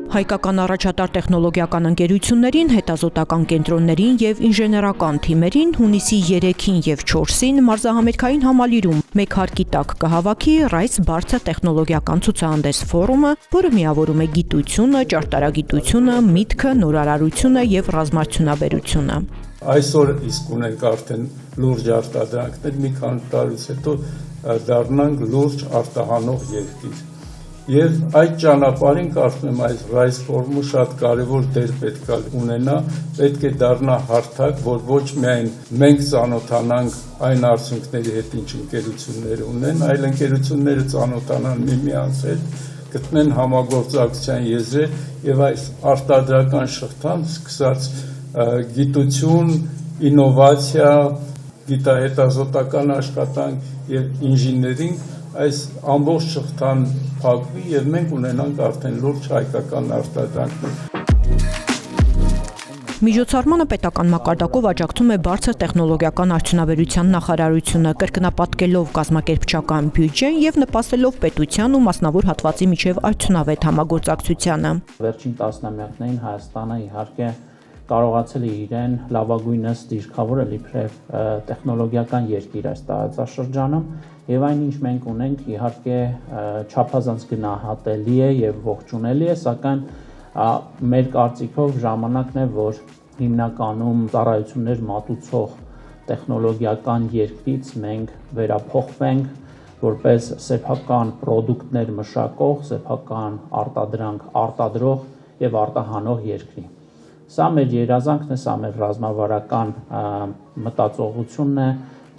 Հայկական առաջատար տեխնոլոգիական ընկերություններին, հետազոտական կենտրոններին և ինժեներական թիմերին հունիսի 3-ին և 4-ին մարզահամերգային համալիրում մեկ հարկի տակ կհավաքի RISE բարձր տեխնոլոգիական ցուցահանդես ֆորումը, որը միավորում է գիտությունը, ճարտարագիտությունը, միտքը, նորարարությունը և ռազմարդյունաբերությունը։ Այսօր իսկ ունենք արդեն լուրջ արտադրանքներ, մի քանի տարուց հետո դառնանք լուրջ արտահանող երկիր։ Եվ այդ ճանապարհին կարծում եմ այս RISE ֆորումը շատ կարևոր դեր պետք է ունենա, պետք է դառնա հարթակ, որ ոչ միայն մենք ծանոթանանք այն արդյունքների հետ, ինչ ընկերությունները ունեն, այլ ընկերությունները ծանոթանան միմյանց հետ, գտնեն համագործակցության եզրեր եւ այս արտադրական շղթան սկսած գիտություն, ինովացիա, գիտահետազոտական աշխատանք եւ ինժեներինգ այս ամբողջ շղթան փակվի եւ մենք ունենանք արդեն լուրջ հայկական արտադրանքներ։ Միջոցառմանը պետական մակարդակով աջակցում է բարձր տեխնոլոգիական արդյունաբերության նախարարությունը, կրկնապատկելով կազմակերպչական բյուջեն եւ նպաստելով պետության ու մասնավոր հատվածի միջև արդյունավետ համագործակցությանը։ Վերջին տասնամյակներին Հայաստանը իհարկե կարողացել է իրեն լավագույնս դիրքավորել իբրև տեխնոլոգիական երկիր այս տարածաշրջանում եւ այն ինչ մենք ունենք իհարկե չափազանց գնահատելի է եւ ողջունելի է, սակայն մեր կարծիքով ժամանակն է, որ հիմնականում ծառայություններ մատուցող տեխնոլոգիական երկրից մենք վերափոխվենք որպես սեփական պրոդուկտներ մշակող, սեփական արտադրանք արտադրող եւ արտահանող երկրի։ Սա մեր երազանքն է, սա մեր ռազմավարական մտածողությունն է,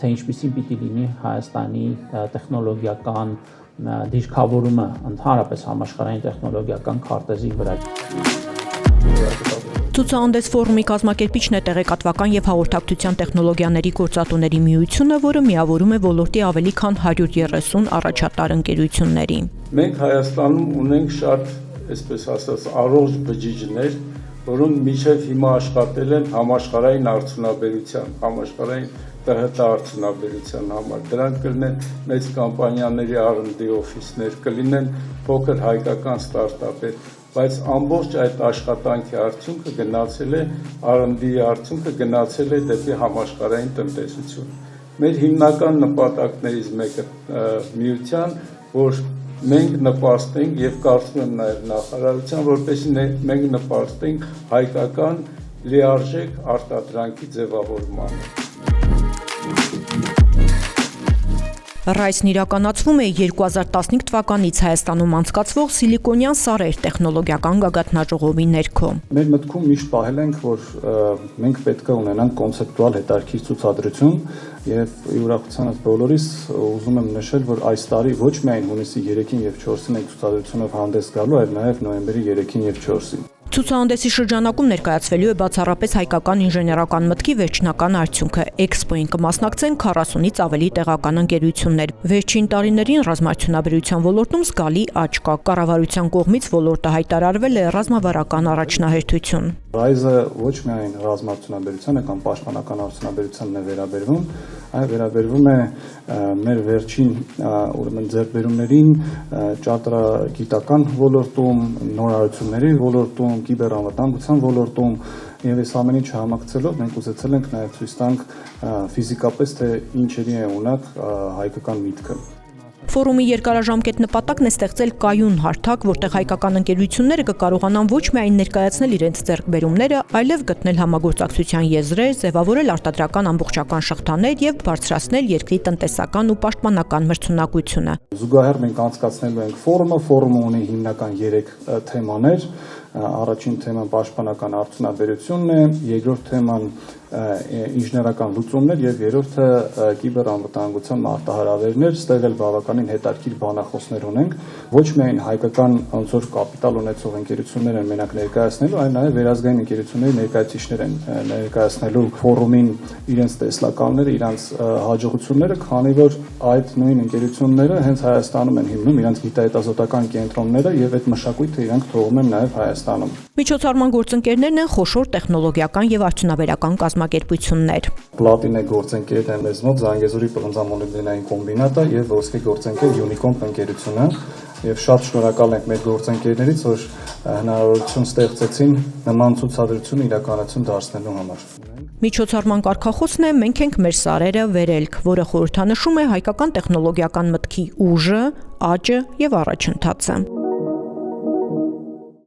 թե ինչպիսին պիտի լինի Հայաստանի տեխնոլոգիական դիրքավորումը ընդհանրապես համաշխարհային տեխնոլոգիական քարտեզի վրա։ Ցուցահանդես ֆորումի կազմակերպիչն է տեղեկատվական եւ հաղորդակցության տեխնոլոգիաների գործատուների միությունը, որը միավորում է ոլորտի ավելի քան 130 առաջատար ընկերությունների։ Մենք Հայաստանում ունենք շատ, այսպես ասած, առողջ բջիջներ, որոնք մինչև հիմա աշխատել են համաշխարհային արդյունաբերության, համաշխարհային ՏՀՏ արդյունաբերության համար։ Դրանք կլինեն մեծ կամպանիաների R&D օֆիսներ, կլինեն փոքր հայկական ստարտափեր, բայց ամբողջ այդ աշխատանքի արդյունքը գնացել է R&D-ի արդյունքը գնացել է դեպի համաշխարհային տնտեսություն։ Մեր հիմնական նպատակներից մեկը միության, որ մենք նպաստենք եւ կարծում եմ նաեւ նախարարության, որպեսզի մենք նպաստենք հայկական լիարժեք արտադրանքի ձևավորմանը։ RISE-ն իրականացվում է 2015 թվականից Հայաստանում անցկացվող Սիլիկոնյան սարեր տեխնոլոգիական գագաթնաժողովի ներքո։ Մեր մտքում միշտ պահել ենք, որ մենք պետք է ունենանք կոնցեպտուալ հետաքրքիր ցուցադրություն եւ ուրախությանս բոլորիս ուզում եմ նշել, որ այս տարի ոչ միայն հունիսի 3-ին եւ 4-ին ենք ցուցադրությունով հանդես գալու, այլ նաեւ նոյեմբերի 3-ին եւ 4-ին։ Ցուցահանդեսի շրջանակում ներկայացվելու է բացառապես հայկական ինժեներական մտքի վերջնական արդյունքը։ Էքսպոին կմասնակցեն 40-ից ավելի տեղական ընկերություններ։ Վերջին տարիներին ռազմարդյունաբերության ոլորտում զգալի աճ կա։ Կառավարության կողմից ոլորտը հայտարարվել է ռազմավարական առաջնահերթություն։ RISE-ը ոչ միայն ռազմարդյունաբերությանը կամ պաշտպանական արդյունաբերությանն է վերաբերվում, այլ վերաբերվում է մեր վերջին ուրեմն ձեռքբերումներին ճարտարագիտական ոլորտում, նորարարությունների ոլորտում, կիբերանվտանգության ոլորտում եւ այս ամեն ինչը համակցելով մենք ուզեցել ենք նաեւ ցույց տանք ֆիզիկապես թե ինչերի է ունակ հայկական միտքը։ Ֆորումի երկարաժամկետ նպատակն է ստեղծել կայուն հարթակ, որտեղ հայկական ընկերությունները կկարողանան ոչ միայն ներկայացնել իրենց ձեռքբերումները, այլև գտնել համագործակցության եզրեր, ձևավորել արտադրական ամբողջական շղթաներ եւ բարձրացնել երկրի տնտեսական ու պաշտպանական մրցունակությունը։ Զուգահեռ մենք անցկացնելու ենք ֆորումը ունի հիմնական 3 թեմաներ։ Առաջին թեման պաշտպանական արդյունաբերությունն է, երկրորդ թեման ինժեներական լուծումներ եւ երրորդը կիբերանվտանգության մարտահրավերներ, ստեղ էլ բավականին հետաքրքիր բանախոսներ ունենք, ոչ միայն հայկական ոնց որ կապիտալ ունեցող ընկերություններ են մենակ ներկայացնելու, այլ նաեւ վերազգային ընկերությունների ներկայացիչներ են ներկայացնելու ֆորումին իրենց տեսլականները, իրենց հաջողությունները, քանի որ այդ նույն ընկերությունները հենց Հայաստանում են հիմնում իրենց գիտահետազոտական կենտրոնները եւ այդ մշակույթը իրենք թողում են նաեւ Հայաստանում։ Միջոցառման գործընկերներն են խոշոր տեխնոլոգիական եւ արդյունաբերական կազմակերպություններ։ Պլատինե գործընկերն է մեզ մոտ Զանգեզուրի պղնձամոլիբդենային կոմբինատը եւ ոսկե գործընկեր Unicomp ընկերությունը։ եւ շատ շնորհակալ ենք մեր գործընկերներից, որ հնարավորություն ստեղծեցին նման ցուցադրություն իրականացում դարձնելու համար։ Միջոցառման կարգախոսն է «Մենք ենք մեր սարերը» վերելք, որը խորհրդանշում է հայկական տեխնոլոգիական մտքի ուժը, աճը եւ առաջընթացը։